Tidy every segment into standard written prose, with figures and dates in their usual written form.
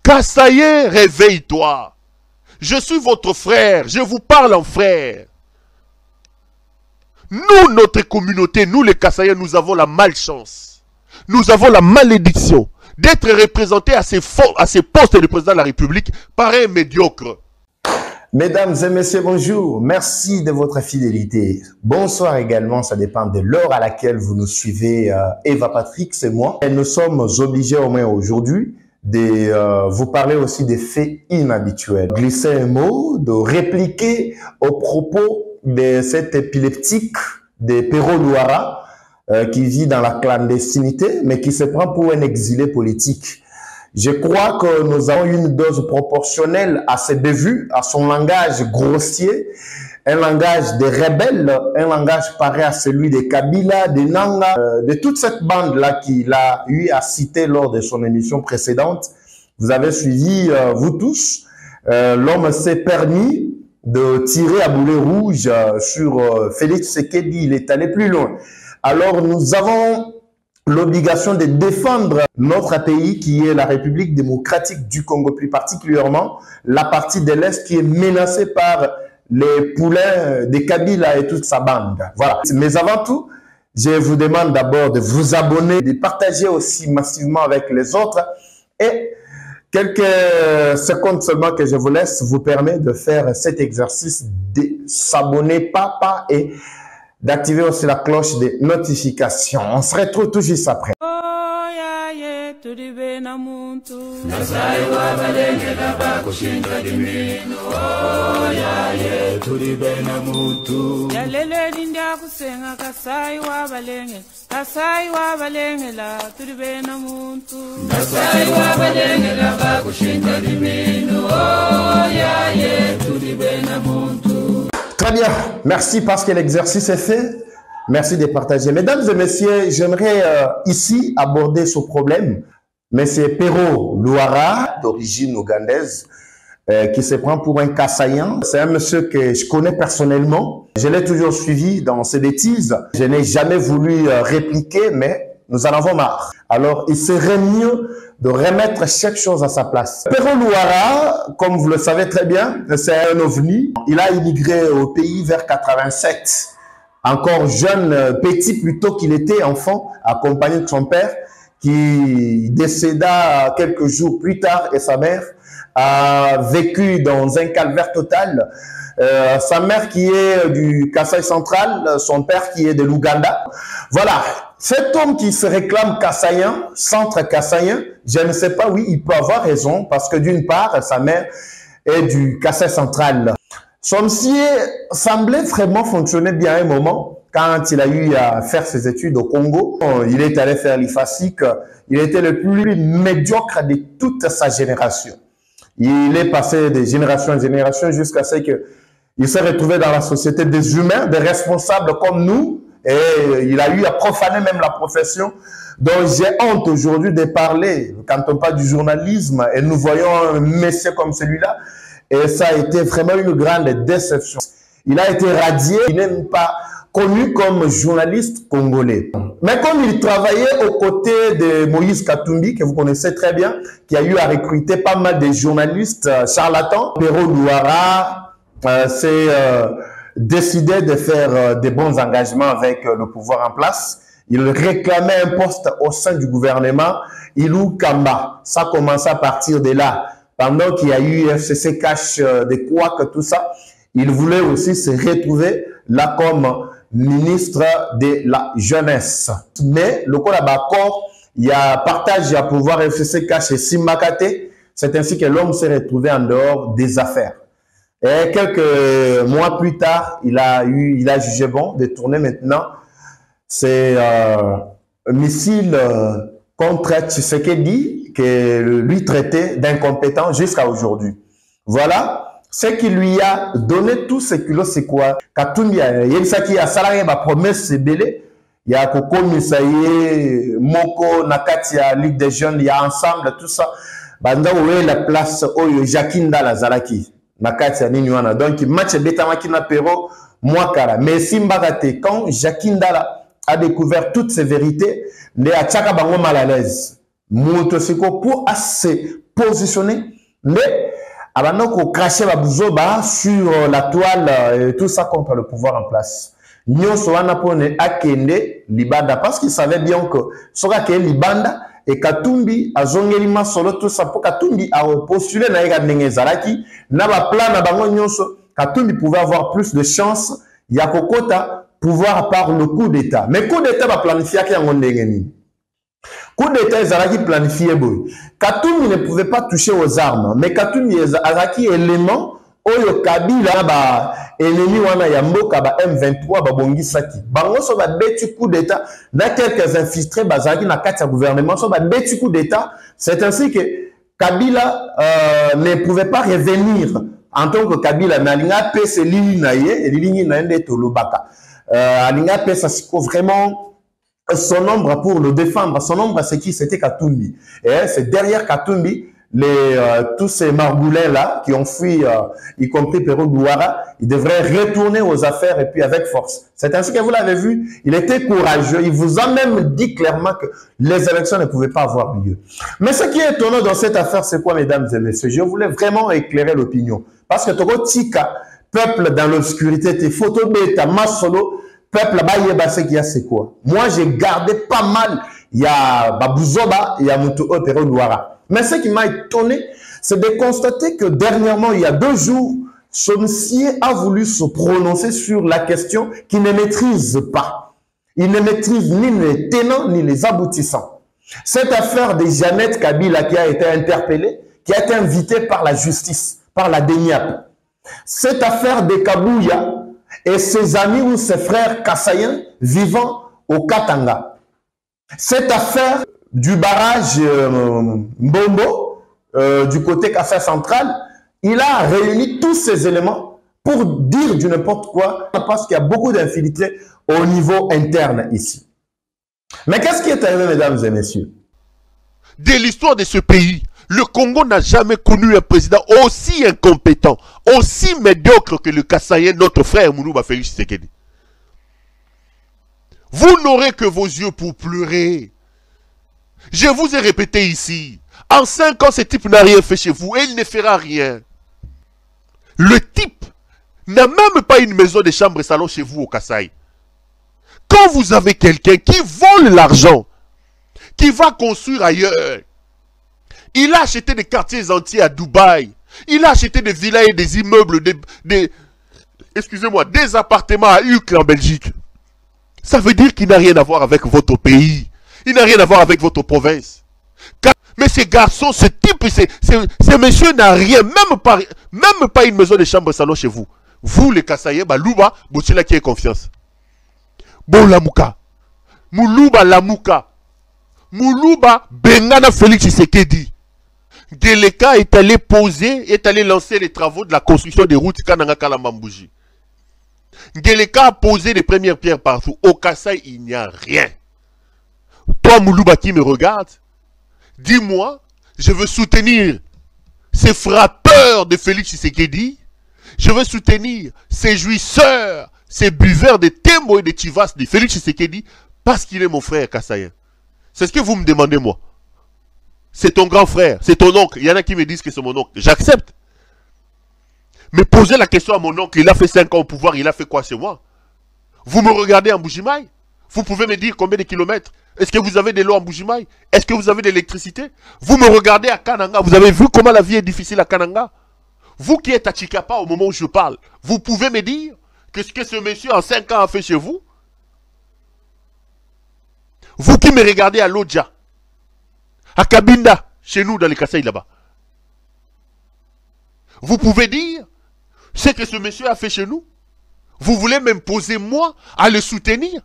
Kassaye, réveille-toi. Je suis votre frère, je vous parle en frère. Nous, notre communauté, nous les Kassaye, nous avons la malchance. Nous avons la malédiction d'être représentés à ces postes de président de la République par un médiocre. Mesdames et messieurs, bonjour. Merci de votre fidélité. Bonsoir également, ça dépend de l'heure à laquelle vous nous suivez. Eva Patrick, c'est moi. Et nous sommes obligés au moins aujourd'hui de vous parler aussi des faits inhabituels. Glisser un mot, de répliquer au propos de cet épileptique de Pero Luara qui vit dans la clandestinité, mais qui se prend pour un exilé politique. Je crois que nous avons une dose proportionnelle à ses bévues, à son langage grossier, un langage de rebelles, un langage pareil à celui de Kabila, de Nanga, de toute cette bande-là qu'il a eu à citer lors de son émission précédente. Vous avez suivi, vous tous, l'homme s'est permis de tirer à boulet rouge sur Félix Tshisekedi. Il est allé plus loin. Alors nous avons l'obligation de défendre notre pays qui est la République démocratique du Congo, plus particulièrement la partie de l'Est qui est menacée par les poulains de Kabila et toute sa bande. Voilà. Mais avant tout, je vous demande d'abord de vous abonner, de partager aussi massivement avec les autres et quelques secondes seulement que je vous laisse vous permet de faire cet exercice de s'abonner papa et d'activer aussi la cloche de notification. On se retrouve tout juste après. Très bien, merci parce que l'exercice est fait. Merci de partager. Mesdames et messieurs, j'aimerais ici aborder ce problème. Monsieur Pero Luara, d'origine ougandaise, qui se prend pour un Kassaïen. C'est un monsieur que je connais personnellement. Je l'ai toujours suivi dans ses bêtises. Je n'ai jamais voulu répliquer, mais nous en avons marre. Alors, il serait mieux de remettre chaque chose à sa place. Pero Luara, comme vous le savez très bien, c'est un ovni. Il a immigré au pays vers 87. Encore jeune, petit plutôt qu'il était enfant, accompagné de son père, qui décéda quelques jours plus tard et sa mère a vécu dans un calvaire total. Sa mère qui est du Kasaï central, son père qui est de l'Ouganda. Voilà, cet homme qui se réclame Kassaïen, centre Kassaïen, je ne sais pas, oui, il peut avoir raison parce que d'une part, sa mère est du Kasaï central. Son dossier semblait vraiment fonctionner bien à un moment quand il a eu à faire ses études au Congo. Il est allé faire l'IFASIC. Il était le plus médiocre de toute sa génération. Il est passé de génération en génération jusqu'à ce qu'il s'est retrouvé dans la société des humains, des responsables comme nous. Et il a eu à profaner même la profession dont j'ai honte aujourd'hui de parler. Quand on parle du journalisme et nous voyons un monsieur comme celui-là, et ça a été vraiment une grande déception. Il a été radié, il n'est même pas connu comme journaliste congolais. Mais comme il travaillait aux côtés de Moïse Katumbi, que vous connaissez très bien, qui a eu à recruter pas mal de journalistes charlatans, Pero Luara s'est décidé de faire de bons engagements avec le pouvoir en place. Il réclamait un poste au sein du gouvernement, Ilou Kamba. Ça a commencé à partir de là. Pendant qu'il y a eu FCC Cash des couacs, tout ça, il voulait aussi se retrouver là comme ministre de la jeunesse. Mais le coup là-bas, il y a partage à pouvoir FCC Cash et Simakate. C'est ainsi que l'homme s'est retrouvé en dehors des affaires. Et quelques mois plus tard, il a jugé bon de tourner maintenant ses missiles contre Tshisekedi, que lui traitait d'incompétent jusqu'à aujourd'hui. Voilà ce qui lui a donné tout ce qu'il a, c'est quoi? Katumbi, il y a ça qui a salarié ma promesse, c'est belé. Il y a Koko Misaye, Moko, Nakatia, Ligue des jeunes, il y a ensemble, tout ça. Banda oué la place où Jakinda la Zalaki. Nakatia Ninywana. Donc, match Betamakina Pero, moi, Kara. Mais Simbagate, quand Jakinda a découvert toutes ces vérités, il a tchaka bango mal à l'aise. Motosiko pour assez positionner, mais avant qu'on crache Babouzoba sur la toile et tout ça contre le pouvoir en place. Nyonso wana pone akende libanda parce qu'il savait bien que soka ke libanda et Katumbi azongeli masolo tout ça pour Katumbi a postulé na ega ndenge zaraki na ba plan na bango nyonso Katumbi pouvait avoir plus de chance ya kokota pouvoir par le coup d'état. Mais coup d'état va planifier ki yango ndenge nini. Coup d'état ezalaki planifié boy. Katumbi ne pouvait pas toucher aux armes, mais Katumbi azaki élément oyo Kabila ba ennemi wana ya mboka ba M23 ba bongisaki. Bango so ba beti coup d'état na quelques infiltrés bazaki na kati ya gouvernement so ba beti coup d'état. C'est ainsi que Kabila ne pouvait pas revenir en tant que Kabila mais alinga pe se lini na ye et lini na ende to lobaka. Alinga pe ça vraiment son ombre pour le défendre. Son ombre, c'est qui? C'était Katumbi. Et c'est derrière Katumbi, tous ces margoulins-là qui ont fui, y compris Perrault Douara, ils devraient retourner aux affaires et puis avec force. C'est ainsi que vous l'avez vu, il était courageux. Il vous a même dit clairement que les élections ne pouvaient pas avoir lieu. Mais ce qui est étonnant dans cette affaire, c'est quoi, mesdames et messieurs? Je voulais vraiment éclairer l'opinion. Parce que Togo Tika, peuple dans l'obscurité, tes photos bêta, masolo, peuple là-bas, c'est quoi? Moi, j'ai gardé pas mal. Il y a Babouzoba, il y a Moutou Perrault Douara. Mais ce qui m'a étonné, c'est de constater que dernièrement, il y a 2 jours, Somsier a voulu se prononcer sur la question qu'il ne maîtrise pas. Il ne maîtrise ni les tenants ni les aboutissants. Cette affaire de Jeannette Kabila qui a été interpellée, qui a été invitée par la justice, par la DENIAP. Cette affaire de Kabouya et ses amis ou ses frères kassaïens vivant au Katanga. Cette affaire du barrage Mbombo, du côté Kassai central, il a réuni tous ces éléments pour dire du n'importe quoi, parce qu'il y a beaucoup d'infiltrés au niveau interne ici. Mais qu'est-ce qui est arrivé, mesdames et messieurs? De l'histoire de ce pays, le Congo n'a jamais connu un président aussi incompétent, aussi médiocre que le Kassaïen, notre frère Moulouba Félix Tshisekedi. Vous n'aurez que vos yeux pour pleurer. Je vous ai répété ici, en 5 ans, ce type n'a rien fait chez vous et il ne fera rien. Le type n'a même pas une maison de chambre et salon chez vous au Kasaï. Quand vous avez quelqu'un qui vole l'argent, qui va construire ailleurs, il a acheté des quartiers entiers à Dubaï, il a acheté des villas et des immeubles, excusez-moi, des appartements à Uccle en Belgique. Ça veut dire qu'il n'a rien à voir avec votre pays. Il n'a rien à voir avec votre province. Mais ces garçons, ce type, ces messieurs n'a rien, même pas une maison de chambre salon chez vous. Vous, les Kassaïens, Louba, Boutila qui est confiance. Bon Lamouka. Moulouba Lamouka. Moulouba Bengana Félix Tshisekedi. Geleka est allé poser, est allé lancer les travaux de la construction des routes Kananga Kalambambouji. Geleka a posé les premières pierres partout. Au Kasaï, il n'y a rien. Toi, Moulouba, qui me regarde, dis-moi, je veux soutenir ces frappeurs de Félix Tshisekedi. Je veux soutenir ces jouisseurs, ces buveurs de Tembo et de Chivas de Félix Tshisekedi parce qu'il est mon frère Kassaïen. C'est ce que vous me demandez, moi. C'est ton grand frère, c'est ton oncle. Il y en a qui me disent que c'est mon oncle. J'accepte. Mais posez la question à mon oncle, il a fait 5 ans au pouvoir, il a fait quoi chez moi? Vous me regardez en Mbuji-Mayi? Vous pouvez me dire combien de kilomètres? Est-ce que vous avez de l'eau en Mbuji-Mayi? Est-ce que vous avez de l'électricité? Vous me regardez à Kananga, vous avez vu comment la vie est difficile à Kananga? Vous qui êtes à Chikapa au moment où je parle, vous pouvez me dire que ce que ce monsieur en 5 ans a fait chez vous? Vous qui me regardez à Lodja, à Kabinda, chez nous dans les Kasaï là-bas, vous pouvez dire ce que ce monsieur a fait chez nous? Vous voulez m'imposer moi à le soutenir?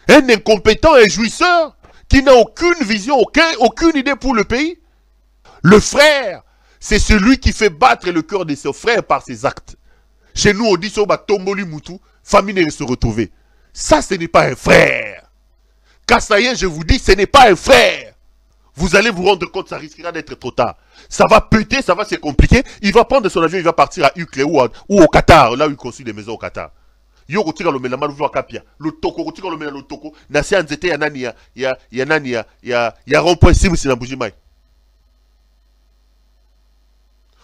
Un incompétent, un jouisseur qui n'a aucune vision, aucune idée pour le pays? Le frère, c'est celui qui fait battre le cœur de ses frères par ses actes. Chez nous, on dit Soba Tomboli Moutou, famille ne se retrouver. Ça, ce n'est pas un frère. Kassaïen, je vous dis, ce n'est pas un frère. Vous allez vous rendre compte, ça risquera d'être trop tard. Ça va péter, ça va se compliquer. Il va prendre son avion, il va partir à Uccle ou au Qatar, là où il construit des maisons au Qatar. Yo rotika lo mela malu kapia lo toko rotika lo mela lo toko na si anzete ya nani ya rond-point simu sina Mbuji-Mayi.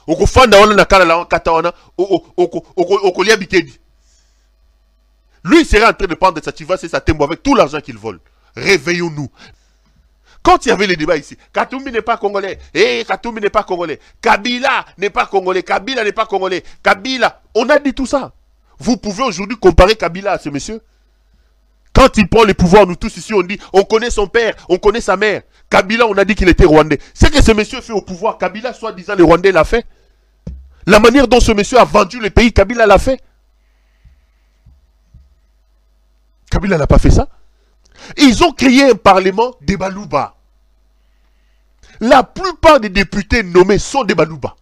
okofanda wana na kala la kata wana okolia bikedi. Lui, il serait en train de prendre sa tivas et sa tembo avec tout l'argent qu'il vole. Réveillons-nous. Quand il y avait les débats ici, Katoumi n'est pas congolais. Katoumi n'est pas congolais. Kabila n'est pas congolais. Kabila n'est pas congolais. Kabila, on a dit tout ça. Vous pouvez aujourd'hui comparer Kabila à ce monsieur? Quand il prend le pouvoir, nous tous ici, on dit, on connaît son père, on connaît sa mère. Kabila, on a dit qu'il était rwandais. Ce que ce monsieur fait au pouvoir, Kabila, soi-disant, le Rwandais l'a fait. La manière dont ce monsieur a vendu le pays, Kabila l'a fait. Kabila n'a pas fait ça. Ils ont créé un parlement des Balouba. La plupart des députés nommés sont des Balouba.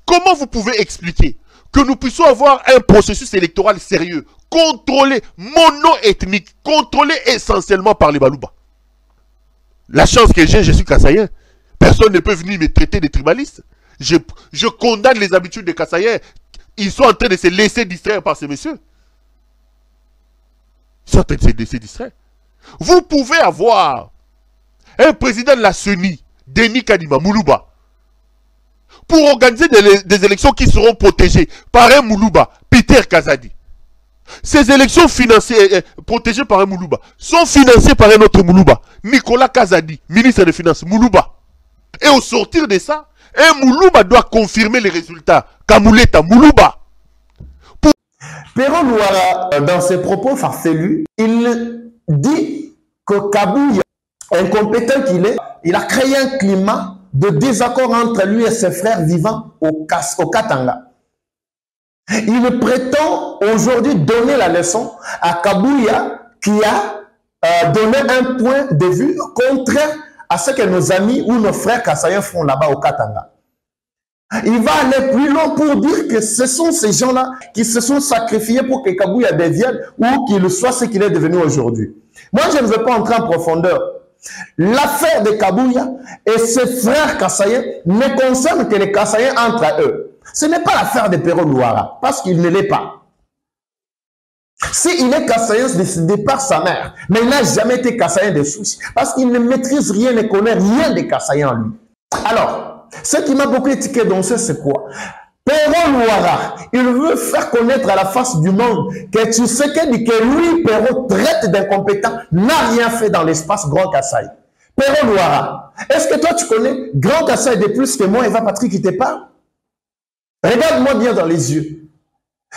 Comment vous pouvez expliquer que nous puissions avoir un processus électoral sérieux, contrôlé, mono-ethnique, contrôlé essentiellement par les Balouba? La chance que j'ai, je suis Kassaïen. Personne ne peut venir me traiter de tribaliste. Je condamne les habitudes des Kassaïens. Ils sont en train de se laisser distraire par ces messieurs. Ils sont en train de se laisser distraire. Vous pouvez avoir un président de la CENI, Denis Kadima Moulouba, pour organiser des élections qui seront protégées par un Moulouba, Peter Kazadi. Ces élections financées, protégées par un Moulouba, sont financées par un autre Moulouba, Nicolas Kazadi, ministre des Finances, Moulouba. Et au sortir de ça, un Moulouba doit confirmer les résultats. Kamouleta Moulouba. Pero Louara, dans ses propos farfelus, il dit que Kabouya, incompétent qu'il est, il a créé un climat de désaccord entre lui et ses frères vivant au Katanga. Il prétend aujourd'hui donner la leçon à Kabouya qui a donné un point de vue contraire à ce que nos amis ou nos frères Kassaïens font là-bas au Katanga. Il va aller plus loin pour dire que ce sont ces gens-là qui se sont sacrifiés pour que Kabouya devienne ou qu'il soit ce qu'il est devenu aujourd'hui. Moi, je ne veux pas entrer en profondeur. L'affaire de Kabouya et ses frères Kassaïens ne concerne que les Kassaïens entre eux. Ce n'est pas l'affaire de Pero Louara, parce qu'il ne l'est pas. S'il est Kassaïen décidé par sa mère, mais il n'a jamais été Kassaïen de souche, parce qu'il ne maîtrise rien, ne connaît rien des Kassaïens en lui. Alors, ce qui m'a beaucoup étiqué dans ce, c'est quoi? Pero Louara, il veut faire connaître à la face du monde que tu sais que lui, Pero, traite d'incompétent, n'a rien fait dans l'espace Grand Kassai. Pero Louara, est-ce que toi tu connais Grand Kassai de plus que moi, Eva Patrick, qui te parle? Regarde-moi bien dans les yeux.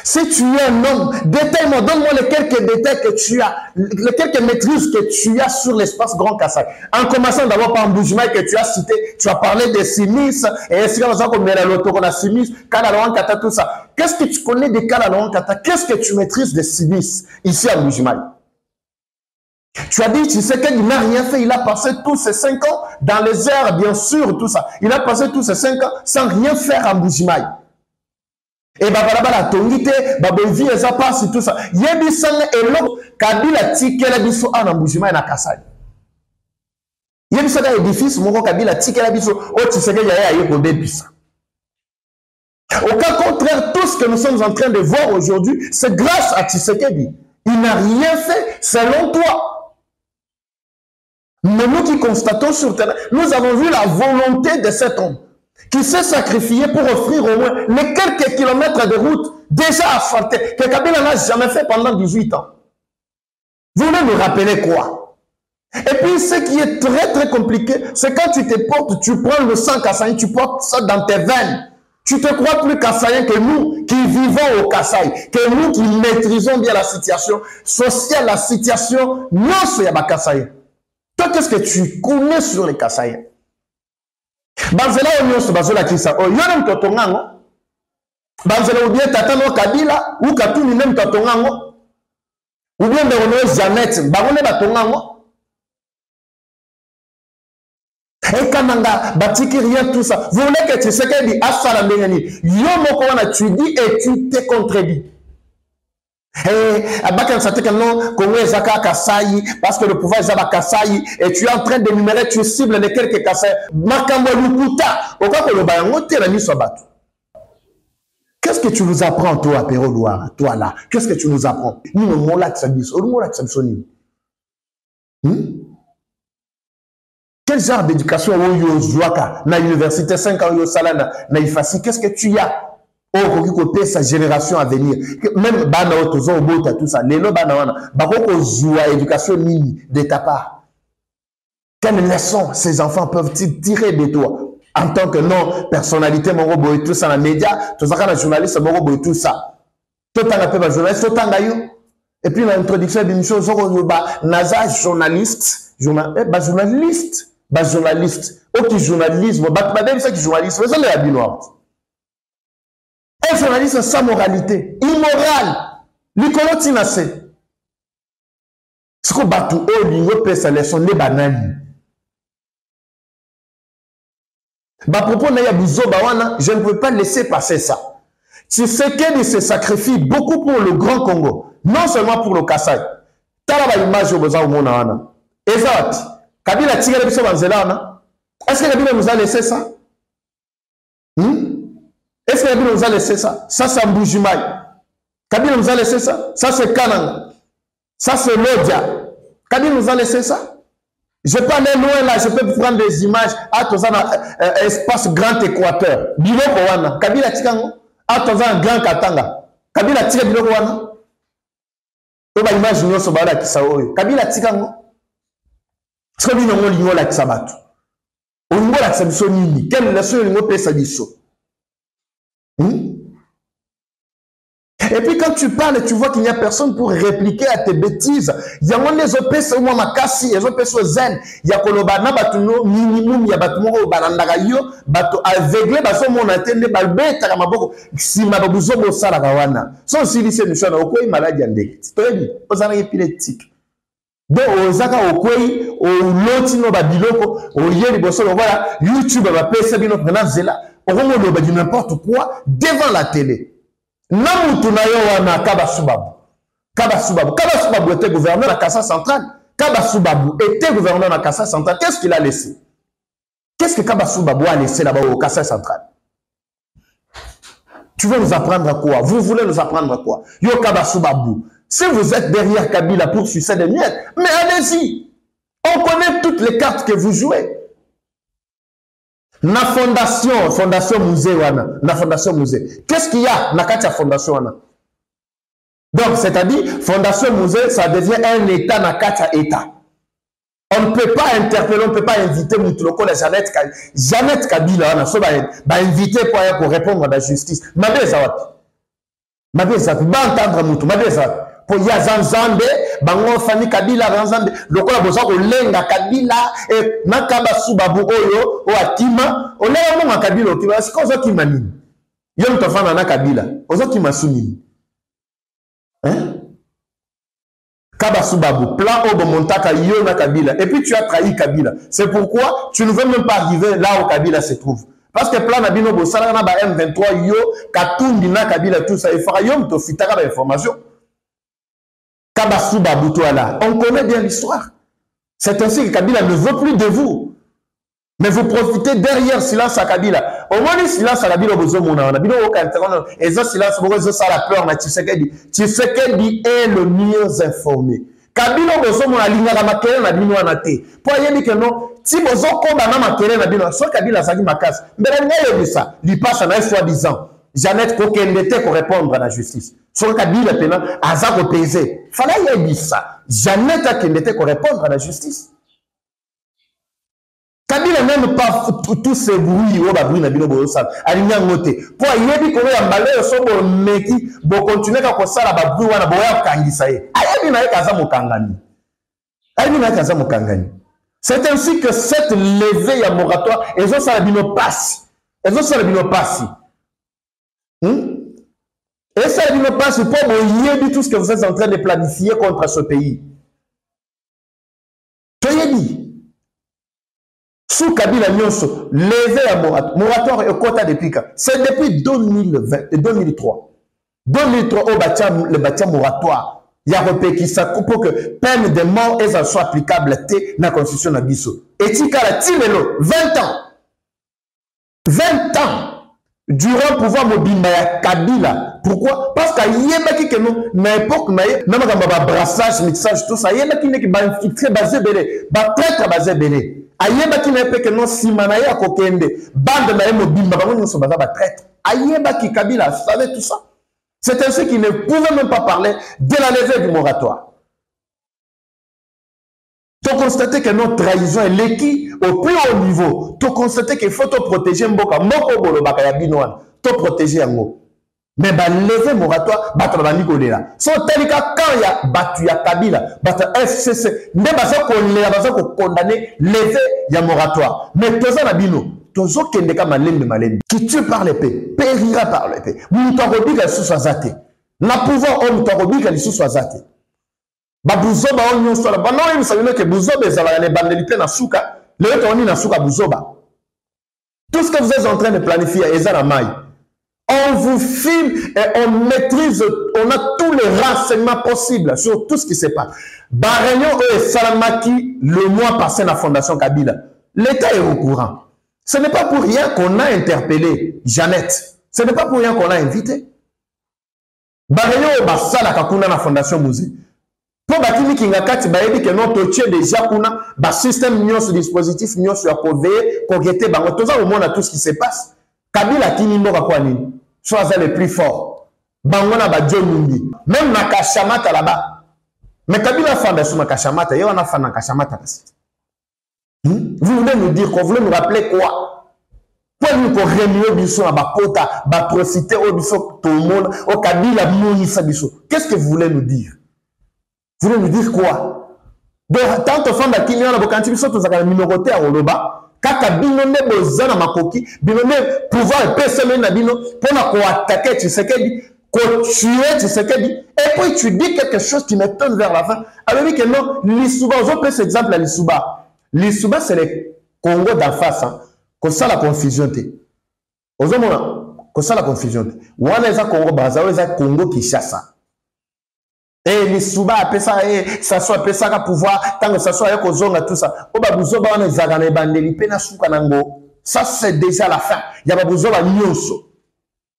Si tu es un homme, détaille-moi, donne-moi les quelques détails que tu as, les quelques maîtrises que tu as sur l'espace Grand Kassai. En commençant d'abord par Mbujimaï que tu as cité, tu as parlé des Simis, et ainsi comme Meraloto, qu'on a Simis, Kalaloan Kata, tout ça. Qu'est-ce que tu connais des Kalaloan Kata? Qu'est-ce que tu maîtrises des Simis ici à Mbujimaï? Tu as dit, tu sais qu'il n'a rien fait, il a passé tous ces 5 ans dans les airs, bien sûr, tout ça. Il a passé tous ces 5 ans sans rien faire à Mbujimaï. Et la tongite, babovi et ça passe tout ça. Yebisang et l'eau, Kabila tike la biso en Mbujimaï na Kassai. Yebisang édifice, mon Kabila tike la biso, oh tu sais qu'il y a eu des bis. Au cas contraire, tout ce que nous sommes en train de voir aujourd'hui, c'est grâce à Tshisekedi. Il n'a rien fait selon toi. Mais nous qui constatons sur terrain, nous avons vu la volonté de cet homme qui s'est sacrifié pour offrir au moins les quelques kilomètres de route déjà asphaltés que Kabila n'a jamais fait pendant 18 ans. Vous voulez me rappeler quoi? Et puis ce qui est très très compliqué, c'est quand tu te portes, tu prends le sang kassaïen, tu portes ça dans tes veines. Tu te crois plus kassaïen que nous qui vivons au Kassai, que nous qui maîtrisons bien la situation sociale, la situation non sur les Kassaïens. Toi, qu'est-ce que tu connais sur les Kassaïens? Banzela onyoso bazola kisa o yona mtoto ngango banzela ou bien tatano Kabila ou Katuni nem mtoto ngango ou bien Merono Janet bagone batongango et kananga batiki rien tout ça. Vous voulez que tu sais que dit asala ndengani yo moko wana tu dis et tu te contredis. Abakan sateka non Congo ezaka Kassai parce que le pouvoir est à Kassai et tu es en train d'énumérer, tu cibles les quelques Kassai makambo lukuta okako lo bayango te la miso batu. Qu'est-ce que tu nous apprends toi Pero Louara, toi là? Qu'est-ce que tu nous apprends? Ni no mola tsabiso, o mola tsabisoni. Quel genre d'éducation au Zouaka, na université 5 ans, au Salana, na Ifasi, qu'est-ce que tu as? Oh, côté sa génération à venir. Même Bana Otozo, Bota, tout ça. Lélo Bana Wana, Bako Zoua, éducation mini de ta part. Quelle leçon ces enfants peuvent-ils tirer de toi? En tant que non, personnalité, mon robot et tout ça, dans les médias, tout ça, quand journaliste, mon robot et tout ça. Tout le temps, la journaliste, tout le temps, et puis l'introduction d'une chose, Naza, journaliste, journaliste. Ok, journalisme, c'est qui journaliste, mais ça l'est habillé. Un journaliste sans moralité, immoral, l'icône tinacé. Ce qu'on bat tout haut, l'igno peut sa leçon, les bananes. Bah, propos je ne peux pas laisser passer ça. Tshisekedi se sacrifie beaucoup pour le Grand Congo, non seulement pour le Kassai. Talaba image au besoin au monde. Exact. Kabila tire le biso banzela. Est-ce que Kabila nous a laissé ça? Est-ce que Kabila nous a laissé ça? Ça c'est Mbujimaï. Kabila nous a laissé ça? Ça c'est Kananga. Ça c'est Lodja. Kabila nous a laissé ça? Je peux aller loin là, je peux prendre des images à tous un espace grand équateur. Biloko wana. Kabila tikango. À tous un grand Katanga. Kabila tire biloko wana. Toba image nyoso bala kisaoyo. Kabila tikango. Ce que nous avons la Kisabato. On a la Kisabiso. Quelle leçon nous avons payé Sadiso? Et puis quand tu parles, tu vois qu'il n'y a personne pour répliquer à tes bêtises. Il y a des opés, au moins Makassi, les opés sur Zen. Il y a Kolobana, Batuno, minimum, il y a Batumo, Balandagayo, Batu aveuglé, Baso mon antenne, Balbé, Taramaboko, si Mababuzo, Salagawana. Son silicé, nous sommes au coin maladie en décret. C'est très bien. Aux années épileptiques. Donc, Ozaka Okwei, au Lotino Babiloko, au Yeli Bossolo, voilà, YouTube va passer bien notre Zela, au Romo de n'importe quoi devant la télé. Namutunayo wana Kabasubabu. Kabasubabu était gouverneur de la Kassa centrale. Kabasubabu était gouverneur de la Kassa centrale. Qu'est-ce qu'il a laissé? Qu'est-ce que Kabasubabu a laissé là-bas au Kassa centrale? Tu veux nous apprendre quoi? Vous voulez nous apprendre quoi? Yo Kabasubabu. Si vous êtes derrière Kabila pour sucer des miettes, mais allez-y. On connaît toutes les cartes que vous jouez. Na fondation musée wana, na fondation musée. Qu'est-ce qu'il y a na katia fondation wana? Donc, c'est-à-dire, fondation musée, ça devient un état na katia état. On ne peut pas interpeller, on ne peut pas inviter Moutuloko, la Jeannette Kabila wana, so ba inviter pour répondre à la justice. Mabé Zawat. Mabé Zawat, ba entendre Moutou, Mabé Zawat. Pour Yazanzande, bango fami Kabila Ranzande, lokola boza ko lenga Kabila et nakaba subabu oyo o atima, o lenga mo Kabila okiba, est-ce qu'on zo kima nini? Yo mtofana na Kabila, ozo kima sunini. Hein? Kaba subabu, plan obo montaka yo na Kabila, et puis tu as trahi Kabila. C'est pourquoi tu ne veux même pas arriver là où Kabila se trouve. Parce que plan Nabino Bosala na ba M23 yo, Katundi na Kabila tout ça, il fera yo mtofitaka ba information. On connaît bien l'histoire. C'est ainsi que Kabila ne veut plus de vous. Mais vous profitez derrière silence à Kabila. Au moins, silence à Kabila, vous avez et ça, silence, vous avez la peur, mais Tshisekedi est le mieux informé. Kabila, vous avez la ligne à la maquille, la ligne à la thé. Pour dire que non, si vous avez la maquille, la ligne à la thé, Kabila, ça ma casse. Mais il passe en un soi-disant. Jeannette Kokendete pour répondre à la justice. Sur Kabila, Azar pesé. Fallait y dire ça. Jeannette Kokendete pour répondre à la justice. Kabila même pas tous ces bruits au babou na bino bosa. Alinya ngote. Pour y dire qu'on a malheur sur le meki, bon continuer à ça la babou wana boya kangisa ye. Ayabi na kaza mokangani. Ayabi na kaza mokangani. C'est ainsi que cette levée à moratoire, et ça la bino passe. Et ça la bino passe. Et ça ne passe pas pour tout ce que vous êtes en train de planifier contre ce pays. Toyebi. Sous Kabila Nyonso, levé à moratoire et quota de Pika. C'est depuis 2003. 2003, le bâtiment moratoire. Il y a repéré qui ça pour que peine de mort soit applicable dans la constitution de Bisso. Et Tika la Timelo, 20 ans. 20 ans. Durant le pouvoir mobile de Kabila. Pourquoi? Parce qu'il y a qui nous, n'importe quoi, même quand on brassage, mixage, tout ça, il y a qui n'est pas infiltré, basé belé, traître basé belé. ayeba ki na pe que non simana ya kokende bande na mobimba bango nyonso baza ba traître ayeba ki Kabila savait tout ça. C'est ainsi qu'il ne pouvait même pas parler de la levée du moratoire. Tu constates que notre trahison est l'équipe au plus haut niveau. Tu constates qu'il faut te protéger mboka moko bolo baka ya binoan. Te protéger yango. Mais ba lever moratoire battre ba nikolela. So telika quand ya batu ya Kabila, battre FCC, ne baza ko le baza ko condamner lever ya moratoire. Mais toza na bino, tozo kende ka malembe. Qui tue par l'épée, périra par l'épée. Mutorobi ka sous azate. Na pouvoir o mutorobi ka sous azate. Ba buzoba on nyonso la ba non il savait que buzoba ezala les bandelité na suka, le toni na suka buzoba. Tout ce que vous êtes en train de planifier ezala mai. On vous filme et on maîtrise, on a tous les renseignements possibles sur tout ce qui se passe. Barignon et Salamaki, le mois passé dans la Fondation Kabila, l'État est au courant. Ce n'est pas pour rien qu'on a interpellé Jeannette. Ce n'est pas pour rien qu'on l'a invité. Barignon et Basala Kakuna dans la Fondation Mouzi. Pour Bakini Kingakati, Baebi que non, tu déjà Kuna, bas système nion sur dispositif nion sur la POV, Kogete, Bango, tout ça au monde à tout ce qui se passe. Kabila Kini Mora Kwanini. Soit les plus forts. Bangona ba Djomumbi. Même na Kashamata là-bas. Mais Kabila Fondation na Kashamata, il y a un fan na Kashamata. Vous voulez nous dire quoi? Vous voulez nous rappeler quoi? Pour nous qu'on réunit biso na bakota, batrocité au biso tout le monde, au Kabila Moïsa biso. Qu'est-ce que vous voulez nous dire? Vous voulez nous dire quoi? Donc tant que femme qui n'a pas de biso tous la minorité à Oloba. Kaka bino ne bozana makoki bino ne pouvoir personne na bino pour na ko attaquer Tshisekedi ko tuer Tshisekedi et puis tu dis quelque chose qui me tourne vers la fin alors que non Lisuba je prends cet exemple à Lisuba c'est le Congo d'en face hein comme ça la confusion té ozomona comme ça la confusion té wana eza Congo Brazzaville eza Congo Kinshasa. Et les souba appellent ça, et ça soit appelé ça pouvoir, tant que ça soit avec Ozonga, tout ça. Oba Bouzoba, on est zagane bandeli, pena soukanango. Ça, c'est déjà la fin. Il y a Bouzoba Nyoso.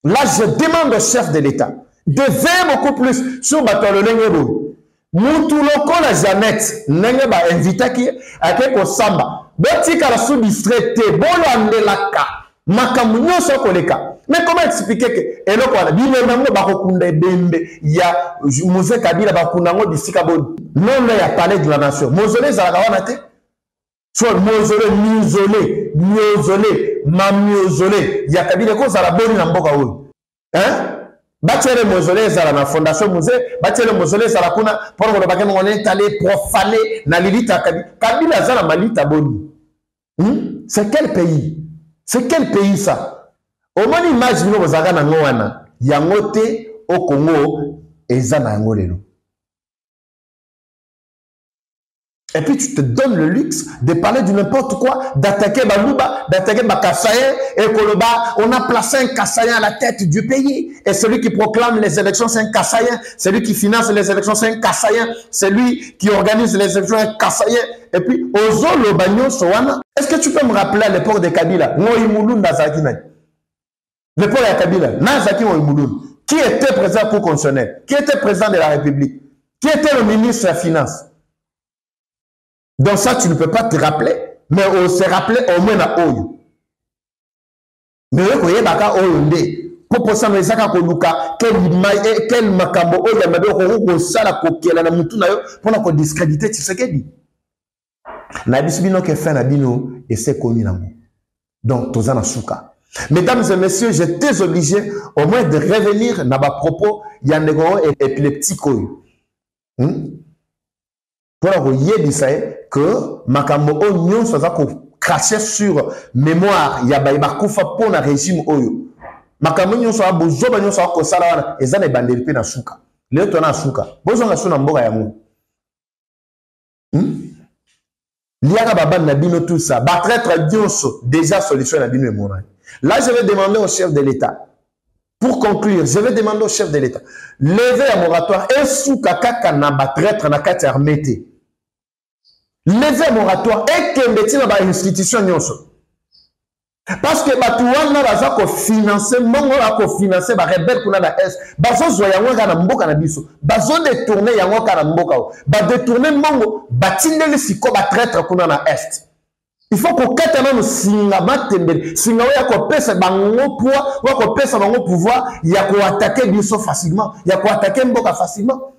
Là, je demande au chef de l'État de veiller beaucoup plus sur Batolo Lengebo. Moutuloko la Jeannette, Nengeba invita qui, à quelque samba. Betika la sous-distrait, bolo andelaka. Makamunyo so koleka. Mais comment expliquer que eloko wana bilembango bakokunda bembe ya Mose Kabila bakundango bisika bon non là ya palais de la nation mausolée za wana te soit mausolée mausolée ya Kabila ko za la boni na mboka oyo hein batele mausolée za la fondation musée batele mausolée za la kuna pour que bakeno on est allé profaner na lilita Kabila za la malita boni c'est quel pays? C'est quel pays ça? Au moins image bino bozaka na ngwana yango te au Congo eza na yango lelo. Et puis tu te donnes le luxe de parler de n'importe quoi, d'attaquer Balouba, d'attaquer Bakassayen et Koloba. On a placé un Kassayen à la tête du pays. Et celui qui proclame les élections, c'est un Kassayen. Celui qui finance les élections, c'est un Kassayen. Celui qui organise les élections, c'est un Kassayen. Et puis, Ozo Lobanyo Sowana. Est-ce que tu peux me rappeler à l'époque de Kabila? L'époque de Kabila, qui était président pour constitutionnel? Qui était président de la République? Qui était le ministre de la Finance? Donc ça, tu ne peux pas te rappeler, mais on se rappelait au moins à Oyo. Mais vous voyez, baka Oyonde, pour poser mes sacs à Koluka, quel makambo Oyo, mais on ça la coquille, la mutuna, pour la discréditer, tu sais qu'elle dit. Nabisbino qui fait Nabino et c'est connu là. Donc, Tozana Souka. Mesdames et messieurs, j'étais obligé au moins de revenir dans ma propos, Yandego et puis les petits couilles. Pour dire que Makambo Onyon soit craché sur mémoire, il y a Baïbakufa pour le régime Oyo. Makambo Onyon soit Bozo, Onyon soit Kosala, et ça n'est pas de na Souka. Le ton a Souka. Bozo na Souna Mboga Yamou. Liara Baban Nabino tout ça. Battre Dionso, déjà solution Nabino et Mouraï. Là, je vais demander au chef de l'État. Pour conclure, je vais demander au chef de l'État. Lever un moratoire et sous kaka na battre na kati armete. Lever un moratoire et que métier dans l'institution nyonso. Parce que Batouana baza ko financer, mongo a ko financer ba rebelle kuna na est. Bazo zo yango kana mboka na biso. Bazo détourner yango kana mboka. Ba détourner mongo, batindeli siko ba traître kuna na est. Il faut qu'on katana no singa matembele. Singa ya ko pesa bango poids, wa ko pesa bango pouvoir, ya ko attaquer biso facilement, ya ko attaquer mboka facilement.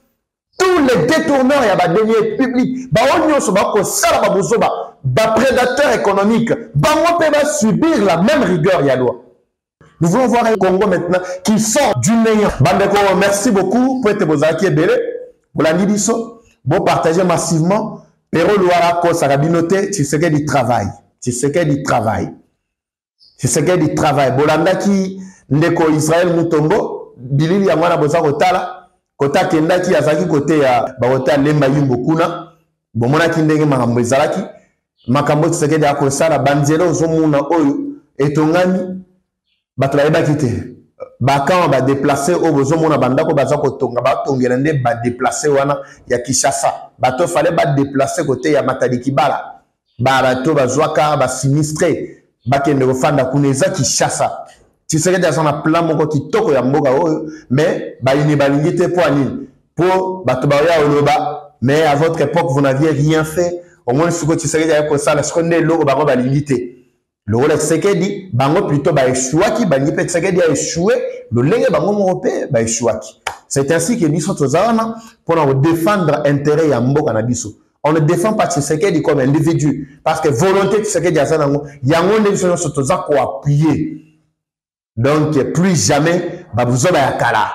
Tous les détourneurs ya ba deniers publics, ba onyo so ba ko sala ba bozoba, ba prédateurs économiques, bango pe ba subir la même rigueur ya loi. Nous voulons voir un Congo maintenant qui sort du néant. Bandeko, merci beaucoup pour être bozaki ebele. Pour la Nibiso, bon partager massivement. Pero Louara ko sarabinote, tu sais qu'il travail. Tu sais qu'il travail. Tu sais qu'il travail. Bolanda ki ndeko Israël Mutombo, bilili ya mwana boza kotala, kota kenda ki azaki kote ya bakota lemba yimbo kuna, bomona ki ndenge makambo ezalaki, makambo tu sais qu'il ya kosala banzelo ozomuna oyo etongani bato bayebaki te. Bakan ba déplacer au bozomona bandako baza kotonga ba tongela nde ba déplacer wana ya Kinshasa. Bato fallait ba déplacer côté ya Matadi Kibala. Ba bato bazwaka ba sinistré bakende kofanda kuneza Kinshasa. Tu sais que dans un plan moko kitoko ya mboka oyo mais ba ini balingi te pour nini? Pour bato ba ya oloba mais à votre époque vous n'aviez rien fait. Au moins ce que tu sais que ya ko sala ce qu'on est logo ba balingi te. Le rôle Tshisekedi, bango plutôt ba échouaki, bangi pe Tshisekedi a échoué, le lenge bango moropé ba échouaki. C'est ainsi que biso tozana pour défendre intérêt ya mboka na biso. On ne défend pas Tshisekedi comme individu parce que volonté Tshisekedi a zanango, yango nde biso so toza ko appuyer. Donc plus jamais ba buzoba ya kala.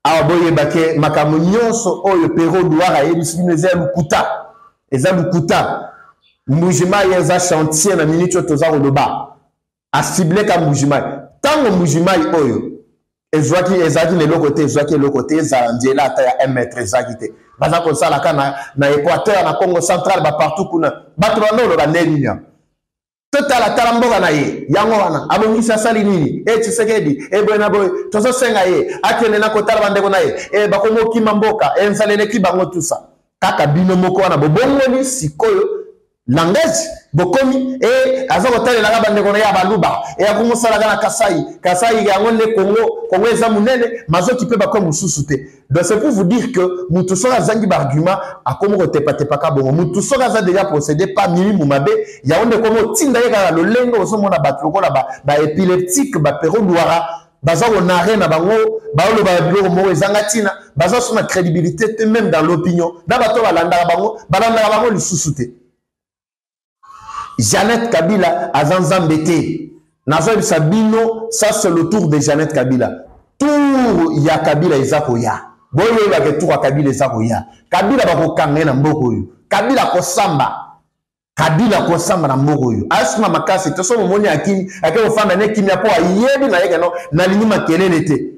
Awa boye bake makamu nyonso oyo pero douara yebisi bineza lukuta. Eza lukuta. Mujima yeza chantier na minute toza oloba a ciblé ka mujima tango mujima oyo ezwaki ezaki le lokote ezwaki le côté ezandiela ata ya 1 mètre ezaki te baza ko sala kana na Équateur na Congo central ba partout kuna bato bano ba nelinya totala talamboka na ye yango wana abongisa sali nini Tshisekedi bwana boy tozo senga ye akene na kotala bandeko na ye bakomo kimamboka enzalele ki bango tout ça kaka bino moko wana bobongoli sikoyo langage bokomi azoko tale la bande kona ya baluba akomo sala kana kasai yango ne Congo eza munene mazoki pe bakomo mususu te. Donc c'est pour vous dire que mutu soka zangi ba argument akomo ko tepa ka bongo mutu soka za déjà procédé pas minimum mabe ya onde komo tinda yeka lo lengo osomona batlo kola ba épileptique ba pero douara baza ko nare na bango ba lo ba bilo mo ezanga tina baza sona crédibilité même dans l'opinion na bato balanda bango lisusu te. Jeannette Kabila a Zanzambete. Nazo Sabino, ça c'est le tour de Jeannette Kabila. Tour ya Kabila Ezakoya. Boyo la ke tour ya Kabila Ezakoya. Kabila ba ko kangena na mboko yo. Kabila ko samba. Kabila ko samba na mboko yo. Asuma makasi to so moni akini, akeo fanda ne kimya po ayebi na yeke no na lini makelele te.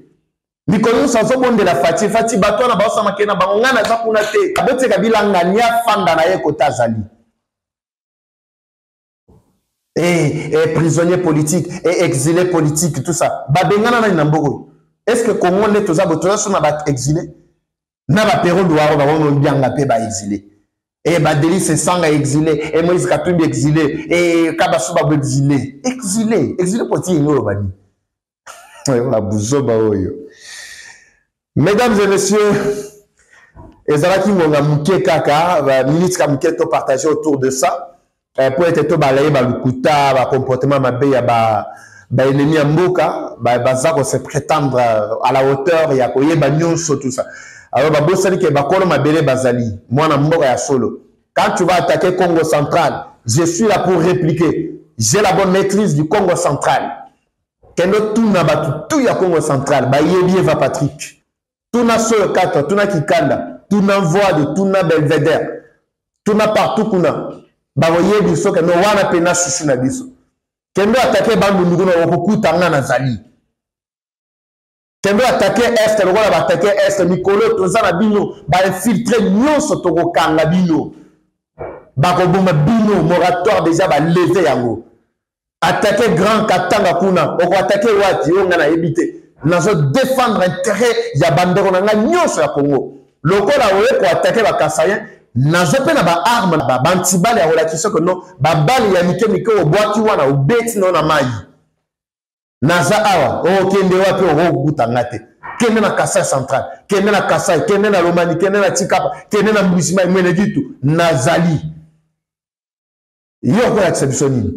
Mikolo sa zo bonde la fati bato na ba osama kena bango ngana za kuna te. Abote Kabila ngania fanda na ye ko tazali. Prisonnier politique, exilé politique, tout ça. Babengana na Nambogo. Est-ce que Congo n'est tous abotoya sur na exilé? Na ba pero douaro ba wono bianga pe ba exilé. Badeli se sanga exilé, Moïse Katumbi exilé, Kabasuba exilé. Exilé poti ngolo bani. La buzoba oyo. Mesdames et messieurs, ezalaki ngonga muke kaka, minute ka muke to partager autour de ça. Pour être tout balayé ba lukuta ba comportement mabe ya ba ennemi ya mboka baza ko se prétendre à la hauteur ya ko yeba nyonso tout ça. Alors ba bosali ke ba kono mabele bazali mwana mboka ya solo. Quand tu vas attaquer Congo central, je suis là pour répliquer. J'ai la bonne maîtrise du Congo central. Kendo tuna ba tout ya Congo central ba yebi Eva Patrick. Tuna solo 4, tuna Kikanda, tuna voix de tuna Belvedere. Tuna partout kuna. Bawoye biso ke no wana pena susu na biso. Kendo attaquer bandu nguna okukuta ngana zali. Kendo attaquer est le wala attaquer est Mikolo tozana bino ba infiltrer nyonso toko kanga bino. Ba ko bomba bino moratoire déjà ba lever yango. Attaquer grand Katanga kuna, oko attaquer wati yo ngana ebité. Nazo défendre intérêt ya bandeko na nyonso ya Congo. Lokola oye ko attaquer ba Kasayen nazo pe na ba arme ba bantibale ya relation que non ba bali ya mike o boati wana o beti no na mai naza awa o kende wapi o gutanga te kende na Kasai central kende na Kasai kende na Lomani kende na Tshikapa kende na Mbujima mwene ditu nazali Yo exception.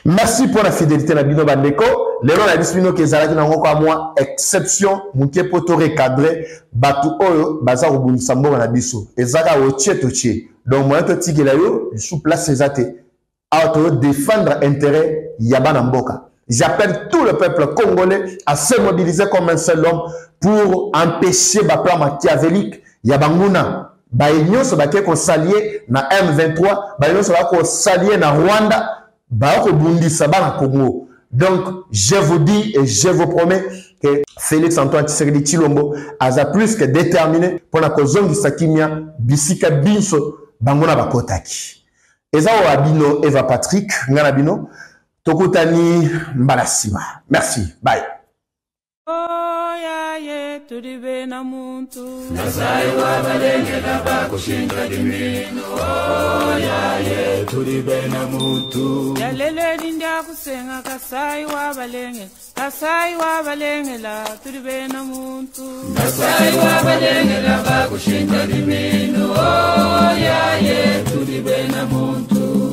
Merci pour la fidélité na bino bandeko. Les gens la disbino ke zalaki na ngoko moi exception muke poto recadrer batu oyo baza kobunisa mbongo na biso. Ezaka otie totie. Donc moi to tigela yo sous place ezate. Auto défendre intérêt yabana mboka. J'appelle tout le peuple congolais à se mobiliser comme un seul homme pour empêcher ba plan machiavélique yabanguna. Ba nyonso ba ke ko s'allier na M23, ba nyonso ba ko s'allier na Rwanda. Donc, je vous dis et je vous promets que Félix Antoine Tshisekedi Tshilombo a plus que déterminé pour la cause de Sakimia, Bisika Binso, Bangona Bakotaki. Eza Abino, Eva Patrick, Nganabino, Tokutani Mbalasima. Merci. Bye. Oh ya ye tudibe na muntu Nasai wa balenge la bakushinda dimino. Oh ya ye tudibe na muntu ya lele dinda kusenga kasai wa balenge la tudibe na muntu Nasai wa balenge la bakushinda